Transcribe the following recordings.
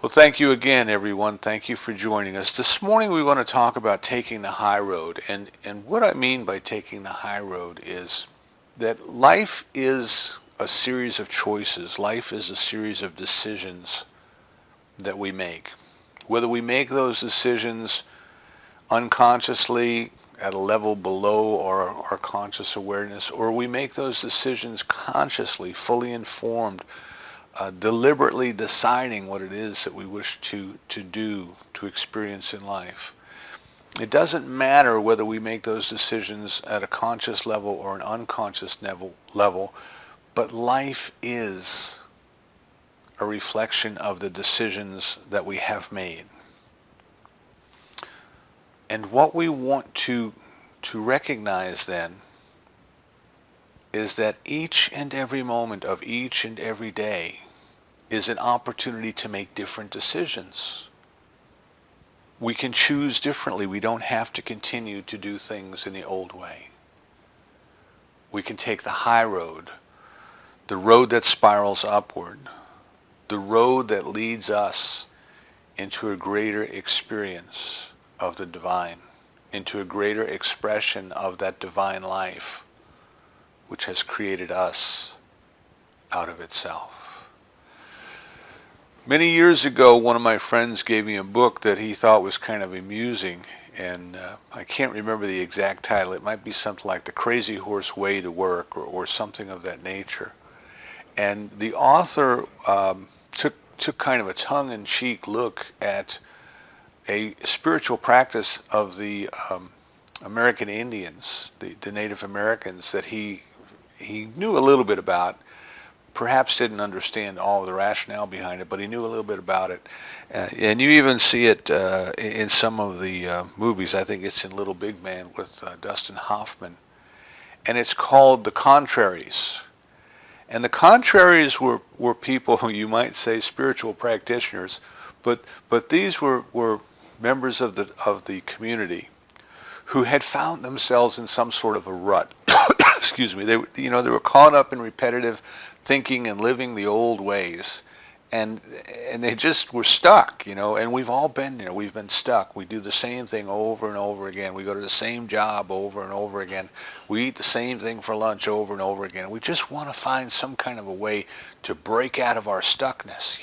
Well, thank you again, everyone. Thank you for joining us. This morning we want to talk about taking the high road. And what I mean by taking the high road is that life is a series of choices. Life is a series of decisions that we make. Whether we make those decisions unconsciously at a level below our conscious awareness, or we make those decisions consciously, fully informed, deliberately deciding what it is that we wish to do, to experience in life. It doesn't matter whether we make those decisions at a conscious level or an unconscious level, but life is a reflection of the decisions that we have made. And what we want to recognize then is that each and every moment of each and every day is an opportunity to make different decisions. We can choose differently. We don't have to continue to do things in the old way. We can take the high road, the road that spirals upward, the road that leads us into a greater experience of the divine, into a greater expression of that divine life which has created us out of itself. Many years ago, one of my friends gave me a book that he thought was kind of amusing, and I can't remember the exact title. It might be something like The Crazy Horse Way to Work, or something of that nature. And the author took kind of a tongue-in-cheek look at a spiritual practice of the American Indians, the Native Americans, that he knew a little bit about, perhaps didn't understand all of the rationale behind it, but he knew a little bit about it. And you even see it in some of the movies. I think it's in Little Big Man with Dustin Hoffman. And it's called The Contraries. And the Contraries were people who you might say spiritual practitioners, but these were members of the community who had found themselves in some sort of a rut. Excuse me. They were caught up in repetitive thinking and living the old ways, and they just were stuck. And we've all been there. We've been stuck. We do the same thing over and over again. We go to the same job over and over again. We eat the same thing for lunch over and over again. We just want to find some kind of a way to break out of our stuckness.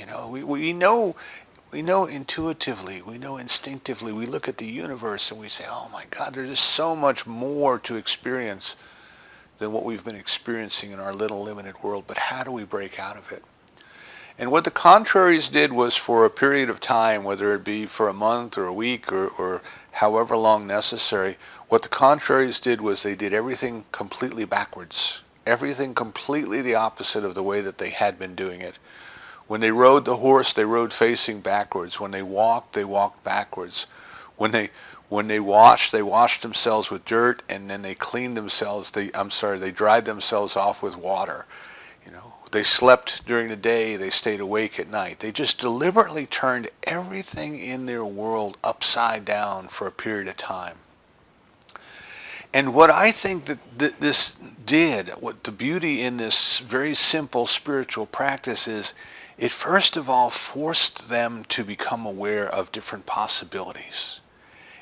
We know intuitively, we know instinctively, we look at the universe and we say, oh my God, there's just so much more to experience than what we've been experiencing in our little limited world, but how do we break out of it? And what the Contraries did was, for a period of time, whether it be for a month or a week or however long necessary, what the Contraries did was they did everything completely backwards, everything completely the opposite of the way that they had been doing it. When they rode the horse, they rode facing backwards. When they walked backwards. When they washed, they washed themselves with dirt, and then they cleaned themselves. They dried themselves off with water. They slept during the day. They stayed awake at night. They just deliberately turned everything in their world upside down for a period of time. And what I think that this did, what the beauty in this very simple spiritual practice is, it first of all forced them to become aware of different possibilities.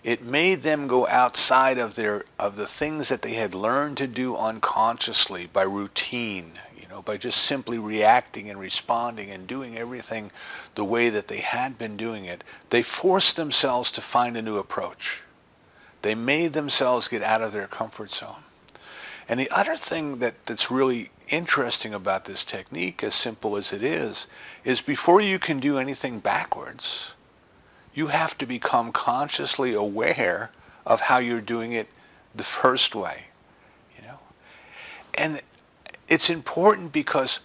It made them go outside of the things that they had learned to do unconsciously by routine, by just simply reacting and responding and doing everything the way that they had been doing it. They forced themselves to find a new approach. They made themselves get out of their comfort zone. And the other thing that's really interesting about this technique, as simple as it is before you can do anything backwards, you have to become consciously aware of how you're doing it the first way. And it's important because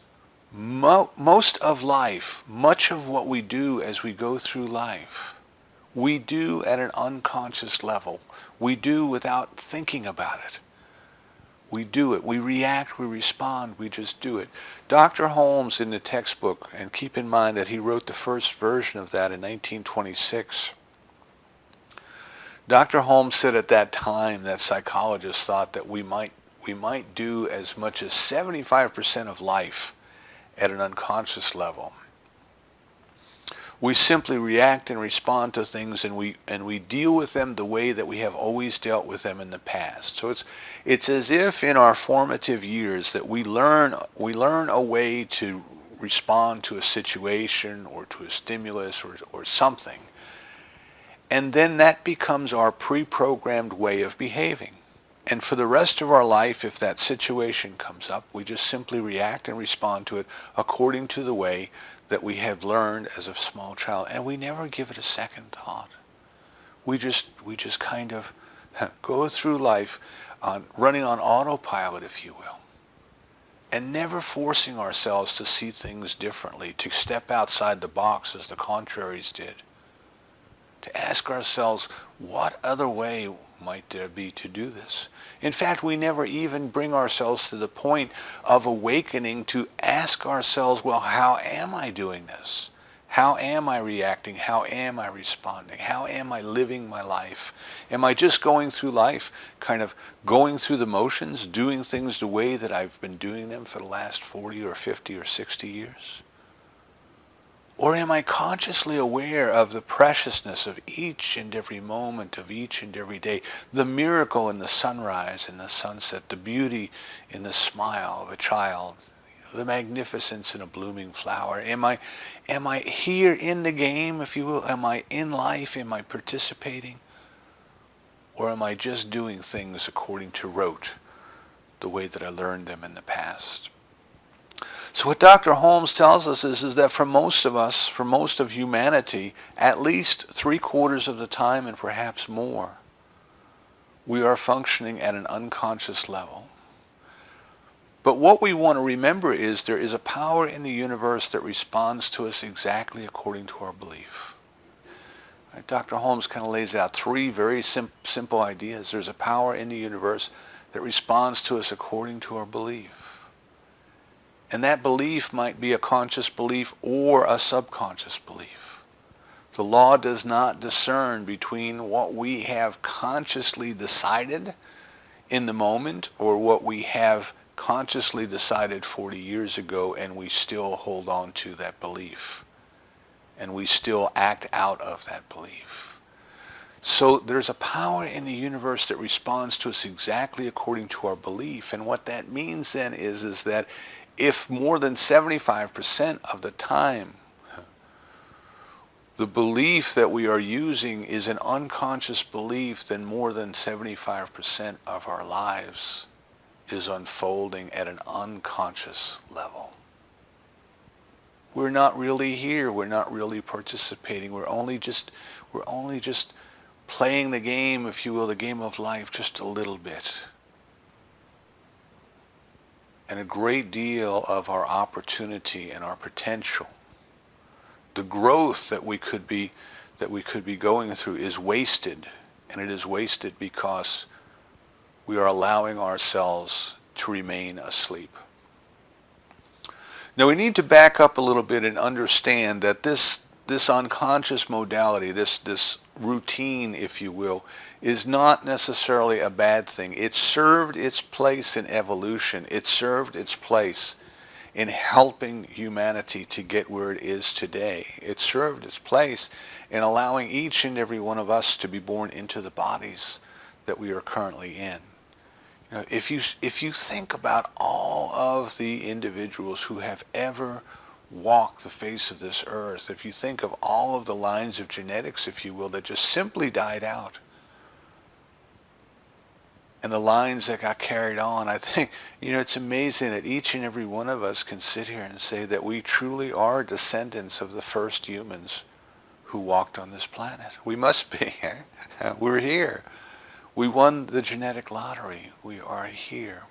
most of life, much of what we do as we go through life, we do at an unconscious level. We do without thinking about it. We do it. We react, we respond, we just do it. Dr. Holmes, in the textbook, and keep in mind that he wrote the first version of that in 1926, Dr. Holmes said at that time that psychologists thought that we might do as much as 75% of life at an unconscious level. We simply react and respond to things, and we deal with them the way that we have always dealt with them in the past. So it's as if in our formative years that we learn a way to respond to a situation or to a stimulus or something. And then that becomes our pre-programmed way of behaving. And for the rest of our life, if that situation comes up, we just simply react and respond to it according to the way that we have learned as a small child. And we never give it a second thought. We just kind of go through life running on autopilot, if you will, and never forcing ourselves to see things differently, to step outside the box as the contraries did, to ask ourselves, what other way might there be to do this? In fact, we never even bring ourselves to the point of awakening to ask ourselves, well, how am I doing this? How am I reacting? How am I responding? How am I living my life? Am I just going through life, kind of going through the motions, doing things the way that I've been doing them for the last 40 or 50 or 60 years? Or am I consciously aware of the preciousness of each and every moment of each and every day, the miracle in the sunrise and the sunset, the beauty in the smile of a child, the magnificence in a blooming flower? Am I here in the game, if you will? Am I in life? Am I participating? Or am I just doing things according to rote, the way that I learned them in the past? So what Dr. Holmes tells us is that for most of us, for most of humanity, at least 3/4 of the time and perhaps more, we are functioning at an unconscious level. But what we want to remember is there is a power in the universe that responds to us exactly according to our belief. Right? Dr. Holmes kind of lays out 3 very simple ideas. There's a power in the universe that responds to us according to our belief. And that belief might be a conscious belief or a subconscious belief. The law does not discern between what we have consciously decided in the moment or what we have consciously decided 40 years ago, and we still hold on to that belief. And we still act out of that belief. So there's a power in the universe that responds to us exactly according to our belief. And what that means then is that if more than 75% of the time the belief that we are using is an unconscious belief, then more than 75% of our lives is unfolding at an unconscious level. We're not really here. We're not really participating. We're only just playing the game, if you will, the game of life just a little bit. And a great deal of our opportunity and our potential, the growth that we could be going through, is wasted. And it is wasted because we are allowing ourselves to remain asleep. Now we need to back up a little bit and understand that this unconscious modality, this routine, if you will, is not necessarily a bad thing. It served its place in evolution. It served its place in helping humanity to get where it is today. It served its place in allowing each and every one of us to be born into the bodies that we are currently in. You know, if you think about all of the individuals who have ever walked the face of this earth, if you think of all of the lines of genetics, if you will, that just simply died out, and the lines that got carried on, I think, it's amazing that each and every one of us can sit here and say that we truly are descendants of the first humans who walked on this planet. We must be. We're here. We won the genetic lottery. We are here.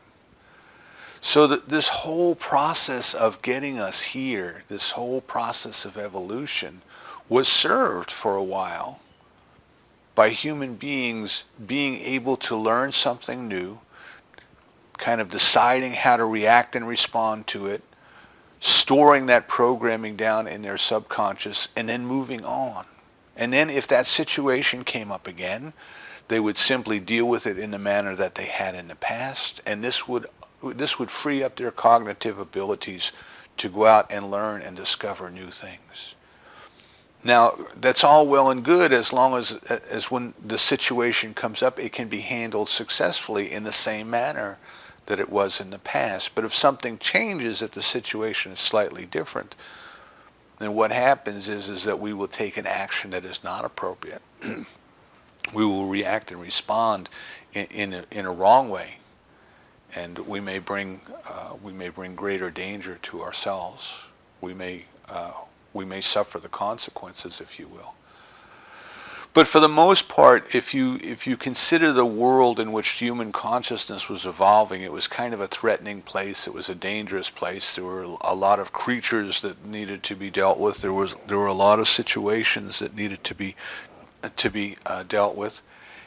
So this whole process of getting us here, this whole process of evolution, was served for a while by human beings being able to learn something new, kind of deciding how to react and respond to it, storing that programming down in their subconscious, and then moving on. And then if that situation came up again, they would simply deal with it in the manner that they had in the past, and this would free up their cognitive abilities to go out and learn and discover new things. Now, that's all well and good as long as when the situation comes up, it can be handled successfully in the same manner that it was in the past. But if something changes, if the situation is slightly different, then what happens is that we will take an action that is not appropriate. We will react and respond in a wrong way, and we may bring greater danger to ourselves. We may suffer the consequences, if you will. But for the most part, if you consider the world in which human consciousness was evolving, it was kind of a threatening place. It was a dangerous place. There were a lot of creatures that needed to be dealt with. There were a lot of situations that needed to be dealt with,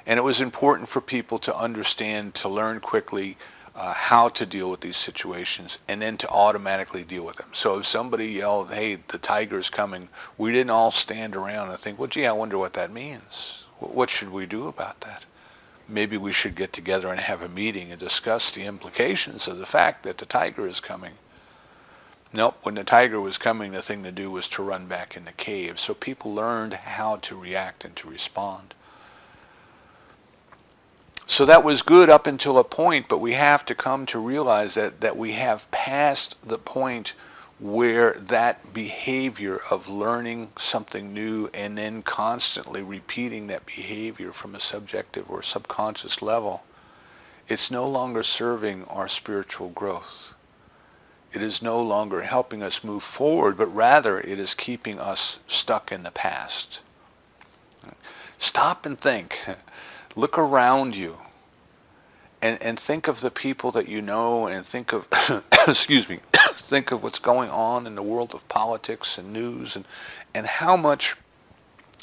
and it was important for people to understand, to learn quickly how to deal with these situations, and then to automatically deal with them. So if somebody yelled, "Hey, the tiger's coming," we didn't all stand around and think, "Well, gee, I wonder what that means. What should we do about that? Maybe we should get together and have a meeting and discuss the implications of the fact that the tiger is coming." Nope, when the tiger was coming, the thing to do was to run back in the cave. So people learned how to react and to respond. So that was good up until a point, but we have to come to realize that we have passed the point where that behavior of learning something new and then constantly repeating that behavior from a subjective or subconscious level, it's no longer serving our spiritual growth. It is no longer helping us move forward, but rather it is keeping us stuck in the past. Stop and think. Look around you and think of the people that you know, and think of, excuse me, think of what's going on in the world of politics and news, and how much,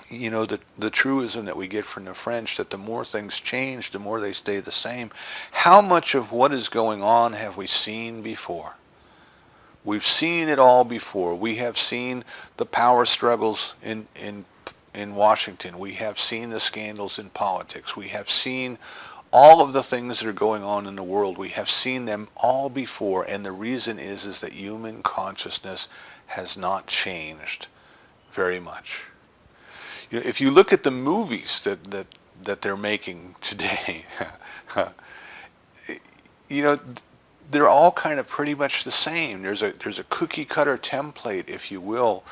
the truism that we get from the French, that the more things change, the more they stay the same. How much of what is going on have we seen before? We've seen it all before. We have seen the power struggles in Washington. We have seen the scandals in politics. We have seen all of the things that are going on in the world. We have seen them all before, and the reason is that human consciousness has not changed very much. If you look at the movies that they're making today, they're all kind of pretty much the same. There's a cookie cutter template, if you will,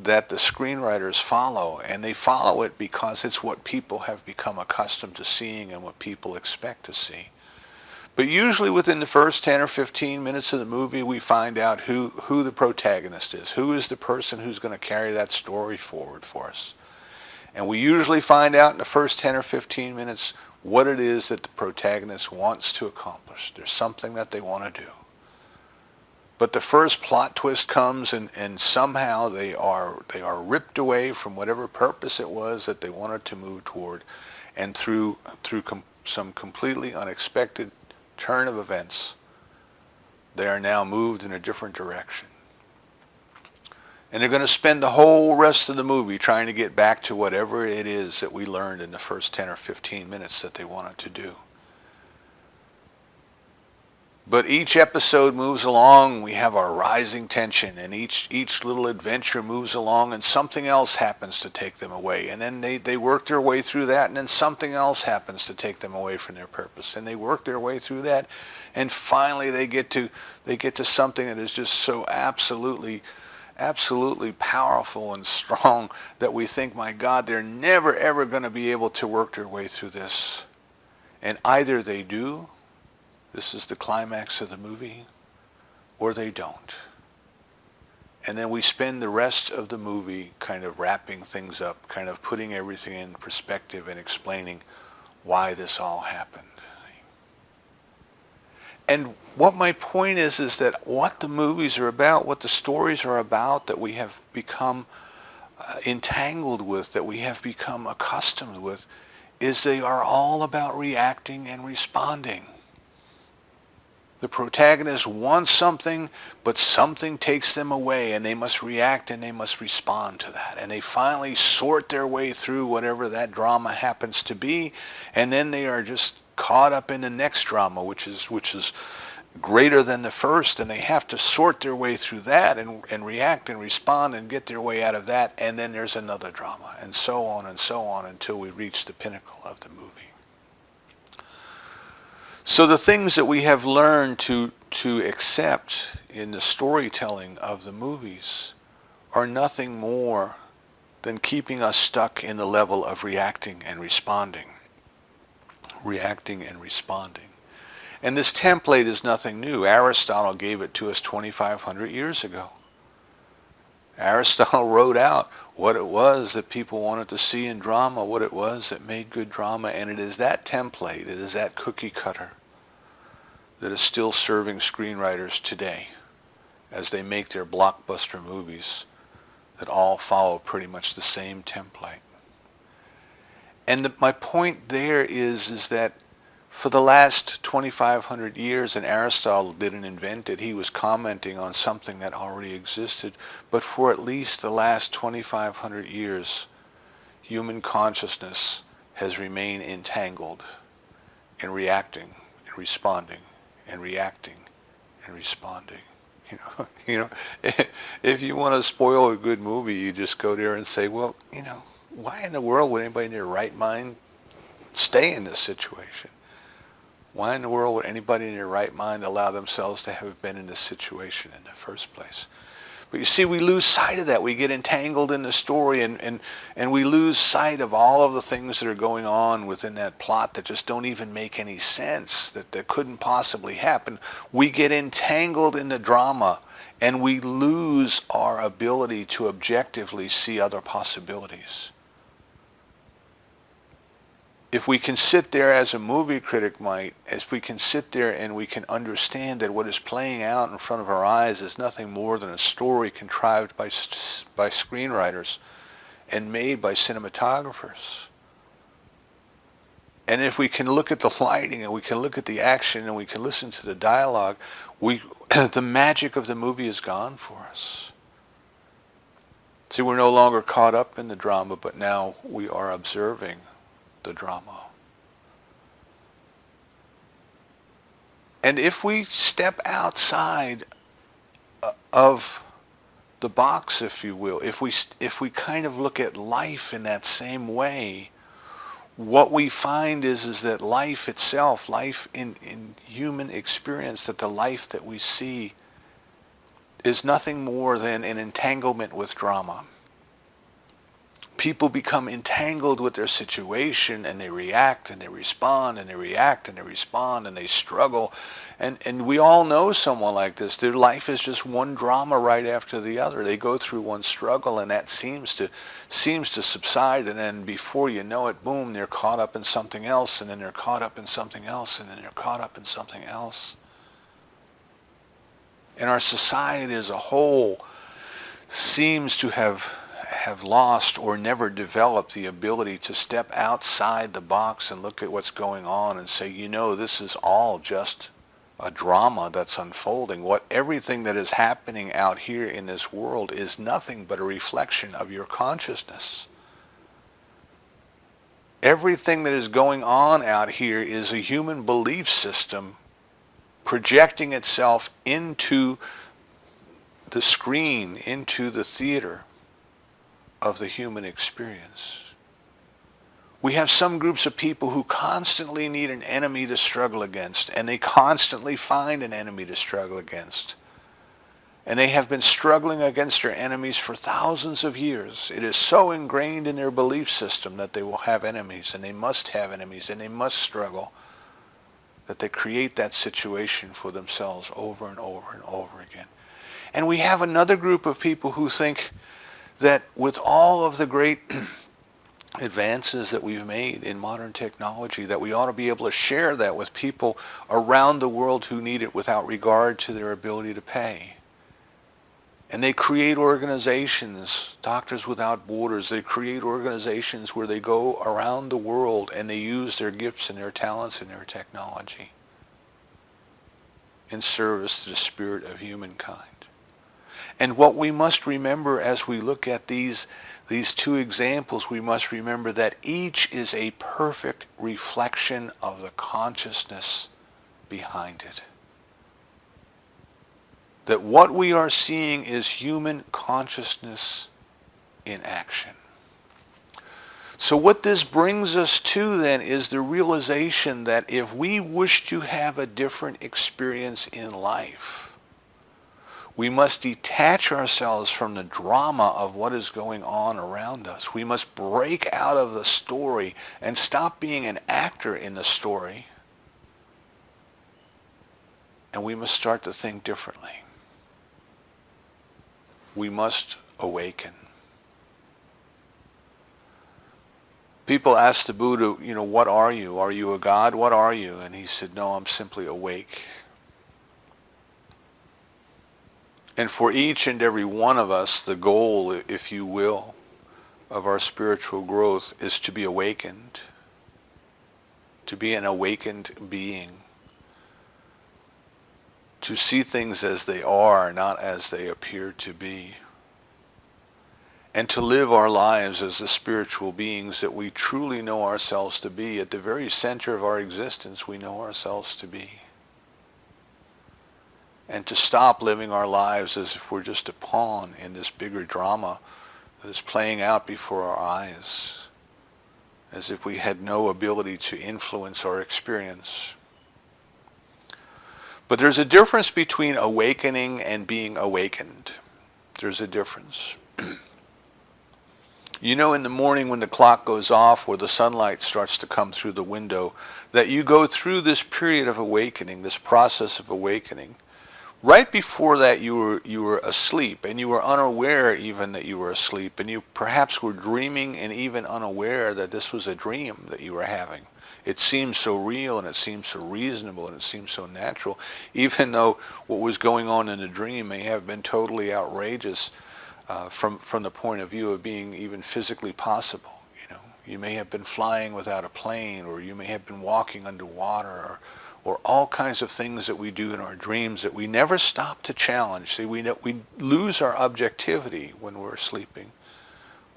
that the screenwriters follow, and they follow it because it's what people have become accustomed to seeing and what people expect to see. But usually within the first 10 or 15 minutes of the movie, we find out who the protagonist is, who is the person who's going to carry that story forward for us. And we usually find out in the first 10 or 15 minutes what it is that the protagonist wants to accomplish. There's something that they want to do. But the first plot twist comes, and somehow they are ripped away from whatever purpose it was that they wanted to move toward, and through some completely unexpected turn of events, they are now moved in a different direction. And they're going to spend the whole rest of the movie trying to get back to whatever it is that we learned in the first 10 or 15 minutes that they wanted to do. But each episode moves along, we have our rising tension, and each little adventure moves along, and something else happens to take them away. And then they work their way through that, and then something else happens to take them away from their purpose. And they work their way through that, and finally they get to something that is just so absolutely powerful and strong that we think, my God, they're never ever going to be able to work their way through this. And either they do, this is the climax of the movie, or they don't. And then we spend the rest of the movie kind of wrapping things up, kind of putting everything in perspective and explaining why this all happened. And what my point is that what the movies are about, what the stories are about, that we have become entangled with, that we have become accustomed with, is they are all about reacting and responding. The protagonist wants something, but something takes them away, and they must react and they must respond to that. And they finally sort their way through whatever that drama happens to be, and then they are just caught up in the next drama, which is greater than the first, and they have to sort their way through that and react and respond and get their way out of that, and then there's another drama, and so on until we reach the pinnacle of the movie. So the things that we have learned to accept in the storytelling of the movies are nothing more than keeping us stuck in the level of reacting and responding. Reacting and responding. And this template is nothing new. Aristotle gave it to us 2,500 years ago. Aristotle wrote out what it was that people wanted to see in drama, what it was that made good drama, and it is that template, it is that cookie cutter that is still serving screenwriters today as they make their blockbuster movies that all follow pretty much the same template. And my point there is that for the last 2,500 years, and Aristotle didn't invent it, he was commenting on something that already existed, but for at least the last 2,500 years, human consciousness has remained entangled in reacting and responding and reacting and responding. If you want to spoil a good movie, you just go there and say, well, why in the world would anybody in their right mind stay in this situation? Why in the world would anybody in their right mind allow themselves to have been in this situation in the first place? But you see, we lose sight of that. We get entangled in the story and we lose sight of all of the things that are going on within that plot that just don't even make any sense, that couldn't possibly happen. We get entangled in the drama and we lose our ability to objectively see other possibilities. If we can sit there as a movie critic might, if we can sit there and we can understand that what is playing out in front of our eyes is nothing more than a story contrived by screenwriters and made by cinematographers. And if we can look at the lighting and we can look at the action and we can listen to the dialogue, the magic of the movie is gone for us. See, we're no longer caught up in the drama, but now we are observing the drama. And if we step outside of the box, if you will, if we kind of look at life in that same way, what we find is that life itself, life in human experience, that the life that we see is nothing more than an entanglement with drama. People become entangled with their situation and they react and they respond and they react and they respond and they struggle. And we all know someone like this. Their life is just one drama right after the other. They go through one struggle and that seems to subside, and then before you know it, boom, they're caught up in something else, and then they're caught up in something else, and then they're caught up in something else. And our society as a whole seems to have lost or never developed the ability to step outside the box and look at what's going on and say, this is all just a drama that's unfolding. Everything that is happening out here in this world is nothing but a reflection of your consciousness. Everything that is going on out here is a human belief system projecting itself into the screen, into the theater of the human experience. We have some groups of people who constantly need an enemy to struggle against, and they constantly find an enemy to struggle against. And they have been struggling against their enemies for thousands of years. It is so ingrained in their belief system that they will have enemies, and they must have enemies, and they must struggle, that they create that situation for themselves over and over and over again. And we have another group of people who think that with all of the great advances that we've made in modern technology, that we ought to be able to share that with people around the world who need it without regard to their ability to pay. And they create organizations, Doctors Without Borders, they create organizations where they go around the world and they use their gifts and their talents and their technology in service to the spirit of humankind. And what we must remember as we look at these two examples, we must remember that each is a perfect reflection of the consciousness behind it. that what we are seeing is human consciousness in action. So what this brings us to then is the realization that if we wish to have a different experience in life, we must detach ourselves from the drama of what is going on around us. We must break out of the story and stop being an actor in the story. And we must start to think differently. We must awaken. People asked the Buddha, what are you? Are you a god? What are you? And he said, no, I'm simply awake. And for each and every one of us, the goal, if you will, of our spiritual growth is to be awakened, to be an awakened being, to see things as they are, not as they appear to be, and to live our lives as the spiritual beings that we truly know ourselves to be. At the very center of our existence, we know ourselves to be. And to stop living our lives as if we're just a pawn in this bigger drama that is playing out before our eyes, as if we had no ability to influence our experience. But there's a difference between awakening and being awakened. There's a difference. In the morning when the clock goes off or the sunlight starts to come through the window, that you go through this period of awakening, this process of awakening. Right before that you were asleep, and you were unaware even that you were asleep, and you perhaps were dreaming and even unaware that this was a dream that you were having. It seemed so real, and it seemed so reasonable, and it seemed so natural, even though what was going on in the dream may have been totally outrageous from the point of view of being even physically possible. You may have been flying without a plane, or you may have been walking underwater, or all kinds of things that we do in our dreams that we never stop to challenge. See, we lose our objectivity when we're sleeping.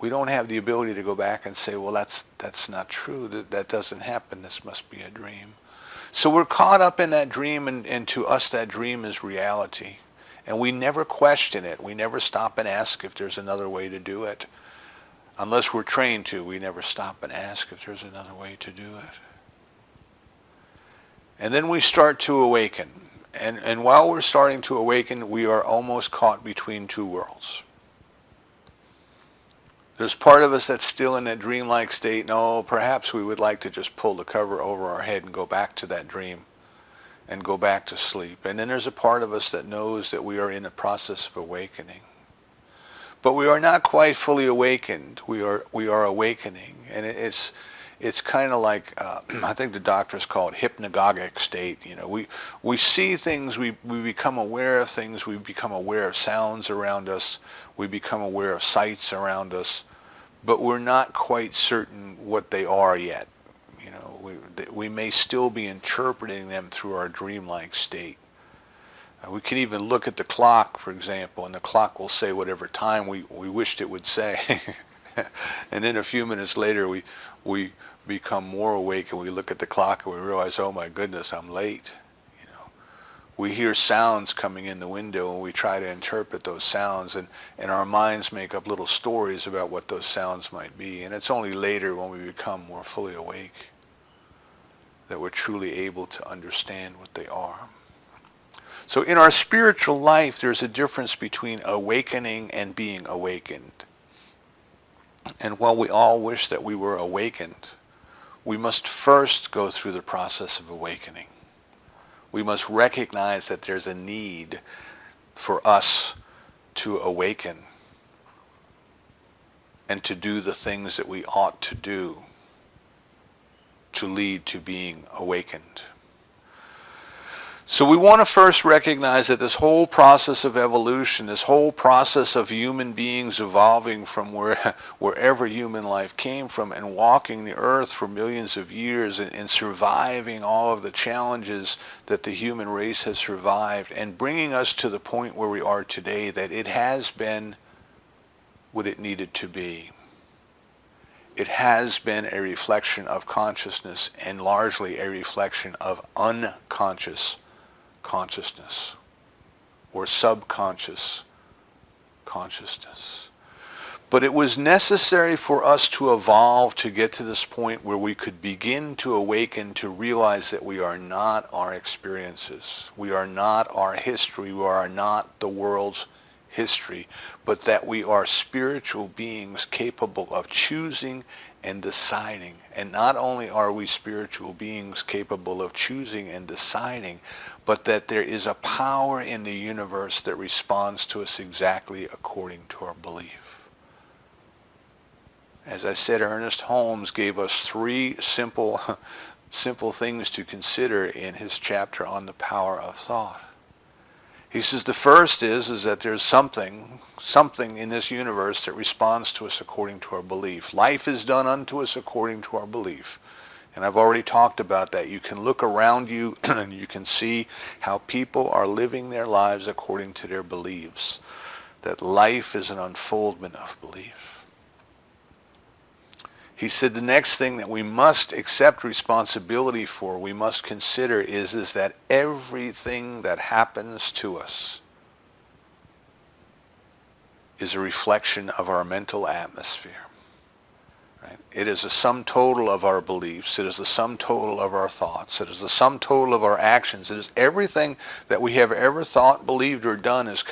We don't have the ability to go back and say, well, that's not true. That doesn't happen. This must be a dream. So we're caught up in that dream, and to us that dream is reality. And we never question it. We never stop and ask if there's another way to do it. Unless we're trained to, we never stop and ask if there's another way to do it. And then we start to awaken. And while we're starting to awaken, we are almost caught between two worlds. There's part of us that's still in that dreamlike state. No, perhaps we would like to just pull the cover over our head and go back to that dream and go back to sleep. And then there's a part of us that knows that we are in the process of awakening. But we are not quite fully awakened. We are awakening. And it's kind of like, I think the doctors call it hypnagogic state. We see things, we become aware of things, we become aware of sounds around us, we become aware of sights around us, but we're not quite certain what they are yet. We may still be interpreting them through our dreamlike state. We can even look at the clock, for example, and the clock will say whatever time we wished it would say. And then a few minutes later, we become more awake, and we look at the clock and we realize, oh my goodness, I'm late. We hear sounds coming in the window, and we try to interpret those sounds, and our minds make up little stories about what those sounds might be. And it's only later, when we become more fully awake, that we're truly able to understand what they are. So in our spiritual life, there's a difference between awakening and being awakened. And while we all wish that we were awakened, we must first go through the process of awakening. We must recognize that there's a need for us to awaken and to do the things that we ought to do to lead to being awakened. So we want to first recognize that this whole process of evolution, this whole process of human beings evolving from wherever human life came from and walking the earth for millions of years and surviving all of the challenges that the human race has survived and bringing us to the point where we are today, that it has been what it needed to be. It has been a reflection of consciousness, and largely a reflection of unconscious consciousness. or subconscious consciousness. But it was necessary for us to evolve to get to this point where we could begin to awaken to realize that we are not our experiences. We are not our history. We are not the world's history, but that we are spiritual beings capable of choosing and deciding. And not only are we spiritual beings capable of choosing and deciding, but that there is a power in the universe that responds to us exactly according to our belief. As I said, Ernest Holmes gave us three simple things to consider in his chapter on the power of thought. He says the first is that there's something in this universe that responds to us according to our belief. Life is done unto us according to our belief. And I've already talked about that. You can look around you and you can see how people are living their lives according to their beliefs. That life is an unfoldment of belief. He said the next thing that we must accept responsibility for, we must consider is that everything that happens to us is a reflection of our mental atmosphere. Right? It is a sum total of our beliefs. It is the sum total of our thoughts. It is the sum total of our actions. It is everything that we have ever thought, believed, or done is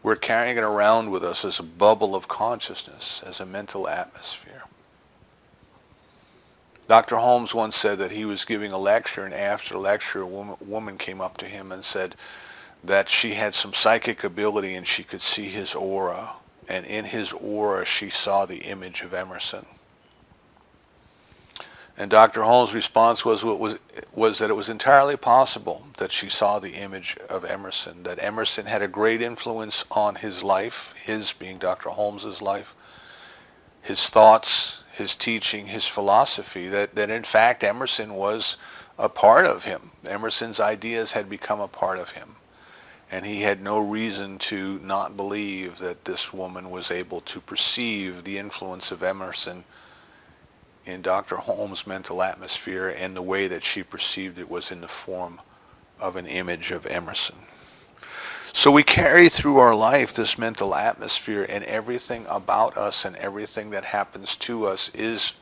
we're carrying it around with us as a bubble of consciousness, as a mental atmosphere. Dr. Holmes once said that he was giving a lecture, and after the lecture, a woman came up to him and said that she had some psychic ability and she could see his aura. And in his aura, she saw the image of Emerson. And Dr. Holmes' response was that it was entirely possible that she saw the image of Emerson, that Emerson had a great influence on his life, his being Dr. Holmes' life, his thoughts, his teaching, his philosophy, that in fact Emerson was a part of him. Emerson's ideas had become a part of him. And he had no reason to not believe that this woman was able to perceive the influence of Emerson in Dr. Holmes' mental atmosphere, and the way that she perceived it was in the form of an image of Emerson. So we carry through our life this mental atmosphere, and everything about us and everything that happens to us is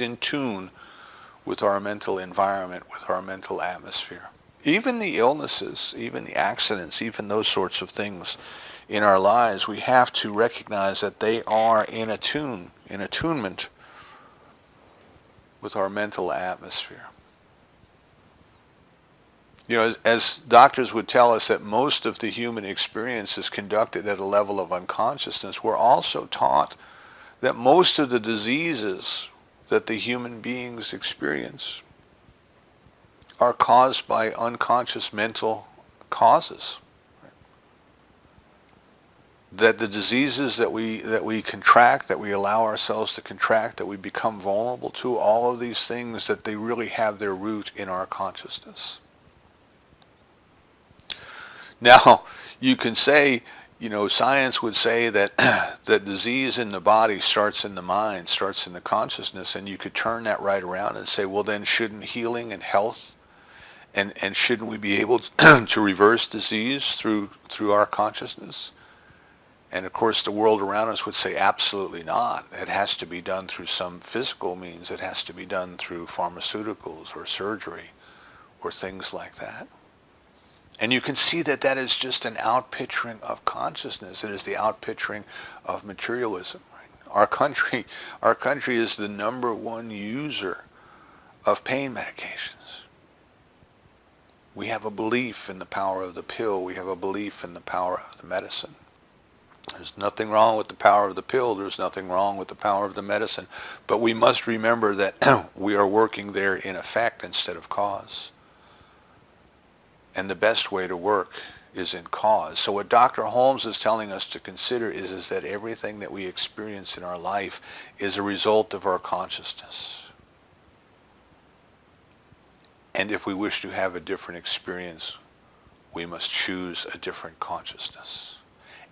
in tune with our mental environment, with our mental atmosphere. Even the illnesses, even the accidents, even those sorts of things in our lives, we have to recognize that they are in attunement with our mental atmosphere. You know, as doctors would tell us that most of the human experience is conducted at a level of unconsciousness, we're also taught that most of the diseases that the human beings experience are caused by unconscious mental causes. That the diseases that we contract, that we allow ourselves to contract, that we become vulnerable to, all of these things, that they really have their root in our consciousness. Now, you can say, you know, science would say that that disease in the body starts in the mind, starts in the consciousness, and you could turn that right around and say, well, then shouldn't healing and health and shouldn't we be able to reverse disease through our consciousness? And of course, the world around us would say, absolutely not. It has to be done through some physical means. It has to be done through pharmaceuticals or surgery or things like that. And you can see that that is just an outpicturing of consciousness. It is the outpicturing of materialism. Right? Our country is the number one user of pain medications. We have a belief in the power of the pill. We have a belief in the power of the medicine. There's nothing wrong with the power of the pill. There's nothing wrong with the power of the medicine. But we must remember that we are working there in effect instead of cause. And the best way to work is in cause. So what Dr. Holmes is telling us to consider is that everything that we experience in our life is a result of our consciousness. And if we wish to have a different experience, we must choose a different consciousness.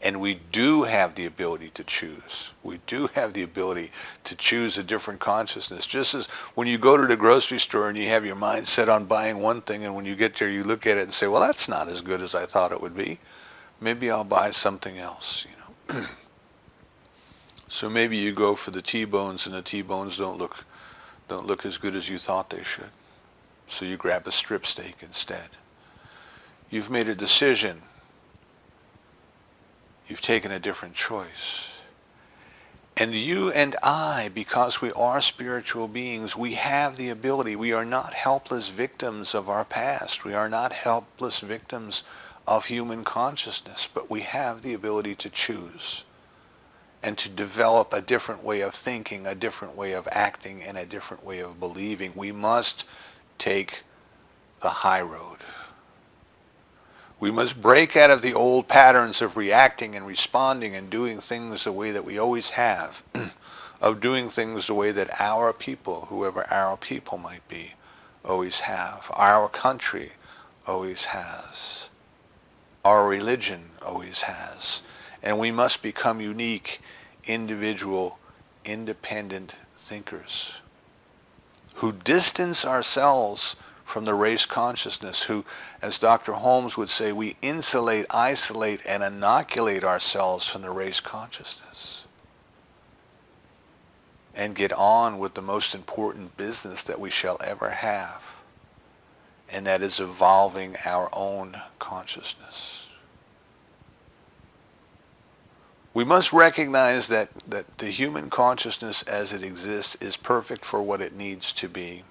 And we do have the ability to choose. We do have the ability to choose a different consciousness. Just as when you go to the grocery store and you have your mind set on buying one thing, and when you get there you look at it and say, well, that's not as good as I thought it would be. Maybe I'll buy something else, you know. So maybe you go for the T-bones and the T-bones don't look as good as you thought they should. So you grab a strip steak instead. You've made a decision. You've taken a different choice. And you and I, because we are spiritual beings, we have the ability. We are not helpless victims of our past. We are not helpless victims of human consciousness, but we have the ability to choose and to develop a different way of thinking, a different way of acting, and a different way of believing. We must take the high road. We must break out of the old patterns of reacting and responding and doing things the way that we always have, of doing things the way that our people, whoever our people might be, always have. Our country always has. Our religion always has. And we must become unique, individual, independent thinkers who distance ourselves from the race consciousness, who, as Dr. Holmes would say, we insulate, isolate, and inoculate ourselves from the race consciousness and get on with the most important business that we shall ever have, and that is evolving our own consciousness. We must recognize that the human consciousness as it exists is perfect for what it needs to be.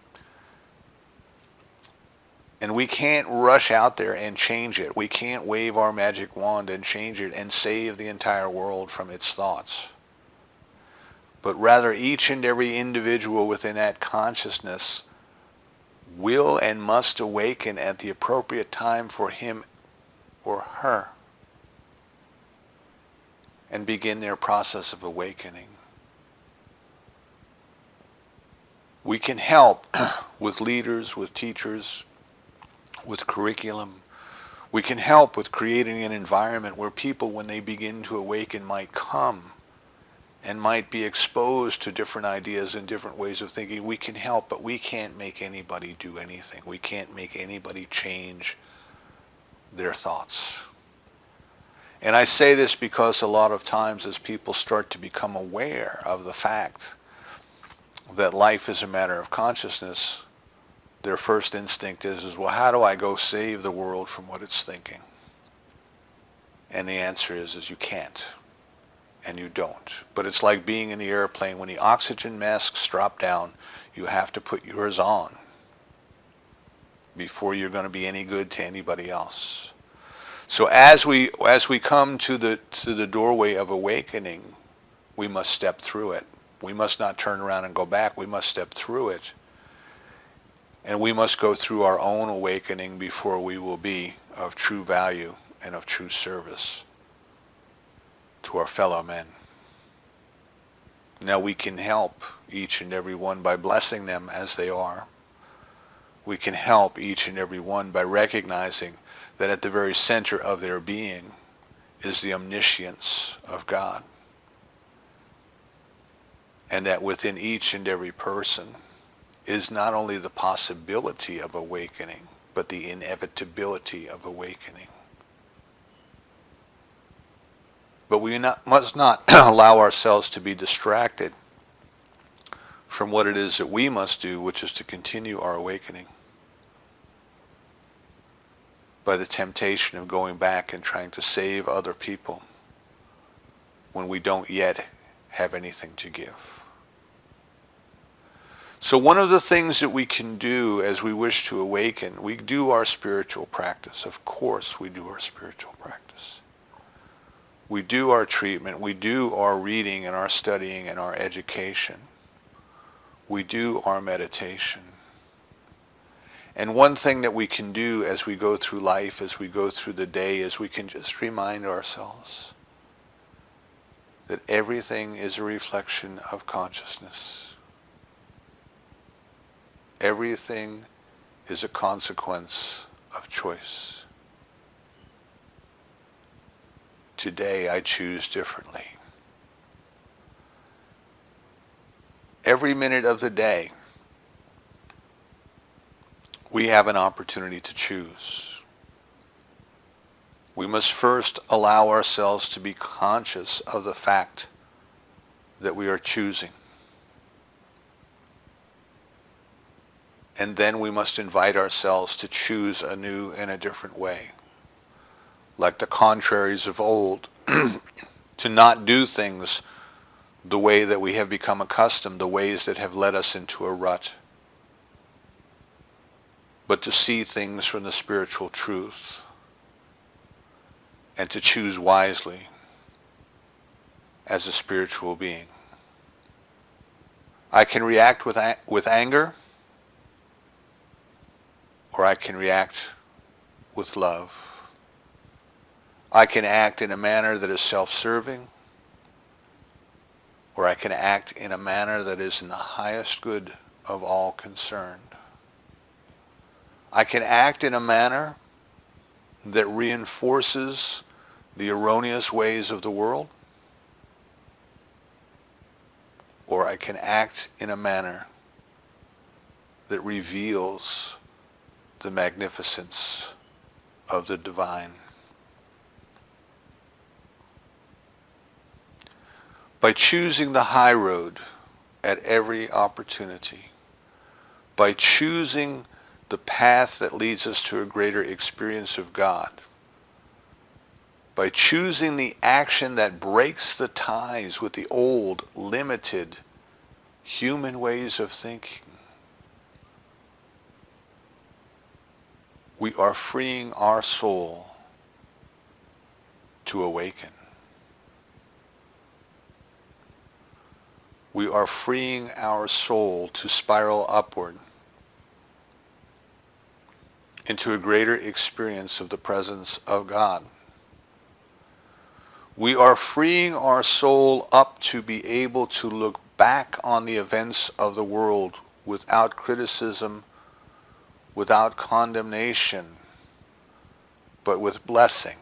And we can't rush out there and change it. We can't wave our magic wand and change it and save the entire world from its thoughts. But rather, each and every individual within that consciousness will and must awaken at the appropriate time for him or her and begin their process of awakening. We can help with leaders, with teachers, with curriculum. We can help with creating an environment where people, when they begin to awaken, might come and might be exposed to different ideas and different ways of thinking. We can help, but we can't make anybody do anything. We can't make anybody change their thoughts. And I say this because a lot of times as people start to become aware of the fact that life is a matter of consciousness, their first instinct is, well, how do I go save the world from what it's thinking? And the answer is you can't. And you don't. But it's like being in the airplane. When the oxygen masks drop down, you have to put yours on before you're going to be any good to anybody else. So as we come to the doorway of awakening, we must step through it. We must not turn around and go back. We must step through it. And we must go through our own awakening before we will be of true value and of true service to our fellow men. Now we can help each and every one by blessing them as they are. We can help each and every one by recognizing that at the very center of their being is the omniscience of God. And that within each and every person is not only the possibility of awakening, but the inevitability of awakening. But we must not allow ourselves to be distracted from what it is that we must do, which is to continue our awakening, by the temptation of going back and trying to save other people when we don't yet have anything to give. So one of the things that we can do as we wish to awaken, we do our spiritual practice. Of course we do our spiritual practice. We do our treatment. We do our reading and our studying and our education. We do our meditation. And one thing that we can do as we go through life, as we go through the day, is we can just remind ourselves that everything is a reflection of consciousness. Everything is a consequence of choice. Today I choose differently. Every minute of the day, we have an opportunity to choose. We must first allow ourselves to be conscious of the fact that we are choosing. And then we must invite ourselves to choose anew in a different way. Like the contraries of old, to not do things the way that we have become accustomed, the ways that have led us into a rut, but to see things from the spiritual truth and to choose wisely as a spiritual being. I can react with anger, or I can react with love. I can act in a manner that is self-serving, or I can act in a manner that is in the highest good of all concerned. I can act in a manner that reinforces the erroneous ways of the world, or I can act in a manner that reveals the magnificence of the divine. By choosing the high road at every opportunity, by choosing the path that leads us to a greater experience of God, by choosing the action that breaks the ties with the old, limited, human ways of thinking, we are freeing our soul to awaken. We are freeing our soul to spiral upward into a greater experience of the presence of God. We are freeing our soul up to be able to look back on the events of the world without criticism, without condemnation, but with blessing.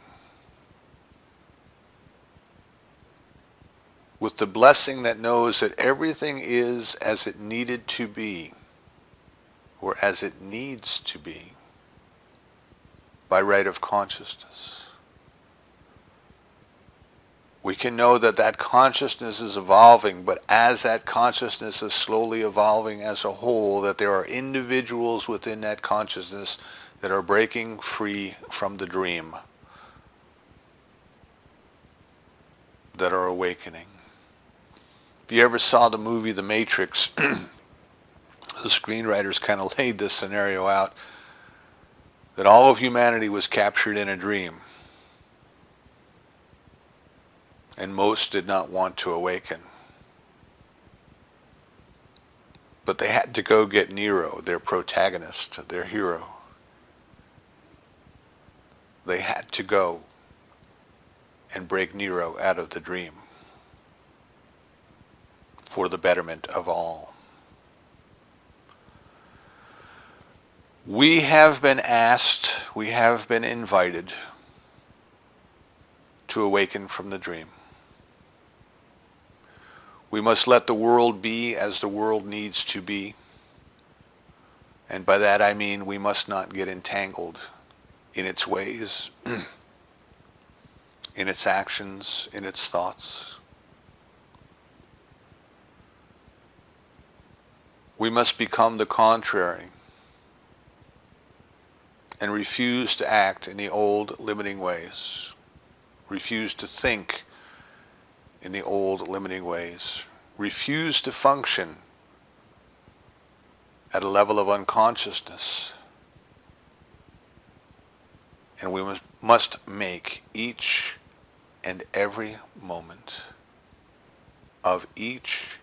With the blessing that knows that everything is as it needed to be, or as it needs to be, by right of consciousness. We can know that that consciousness is evolving, but as that consciousness is slowly evolving as a whole, that there are individuals within that consciousness that are breaking free from the dream, that are awakening. If you ever saw the movie The Matrix, the screenwriters kind of laid this scenario out, that all of humanity was captured in a dream. And most did not want to awaken. But they had to go get Neo, their protagonist, their hero. They had to go and break Neo out of the dream for the betterment of all. We have been asked, we have been invited to awaken from the dream. We must let the world be as the world needs to be. And by that I mean we must not get entangled in its ways, in its actions, in its thoughts. We must become the contrary and refuse to act in the old limiting ways. Refuse to think in the old limiting ways. Refuse to function at a level of unconsciousness. And we must make each and every moment of each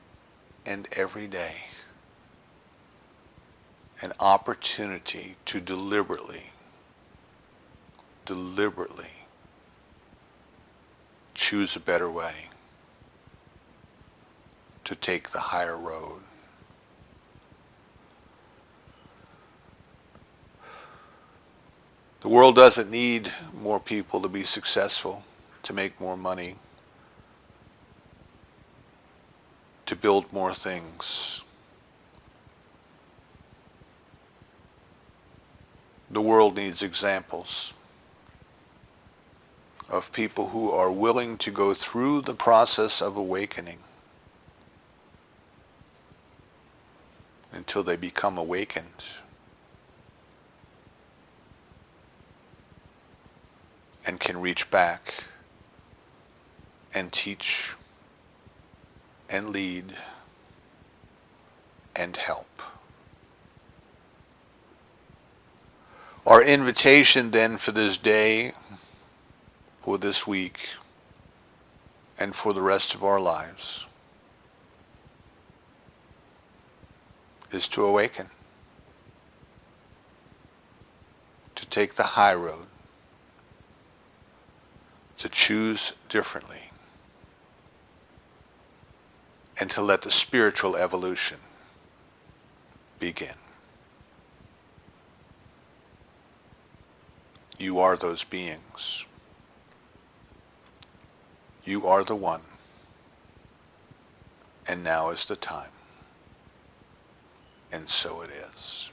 and every day an opportunity to deliberately choose a better way, to take the higher road. The world doesn't need more people to be successful, to make more money, to build more things. The world needs examples. of people who are willing to go through the process of awakening until they become awakened. And can reach back and teach and lead and help. Our invitation then for this day, for this week, and for the rest of our lives is to awaken, to take the high road, to choose differently, and to let the spiritual evolution begin. You are those beings. You are the one. And now is the time. And so it is.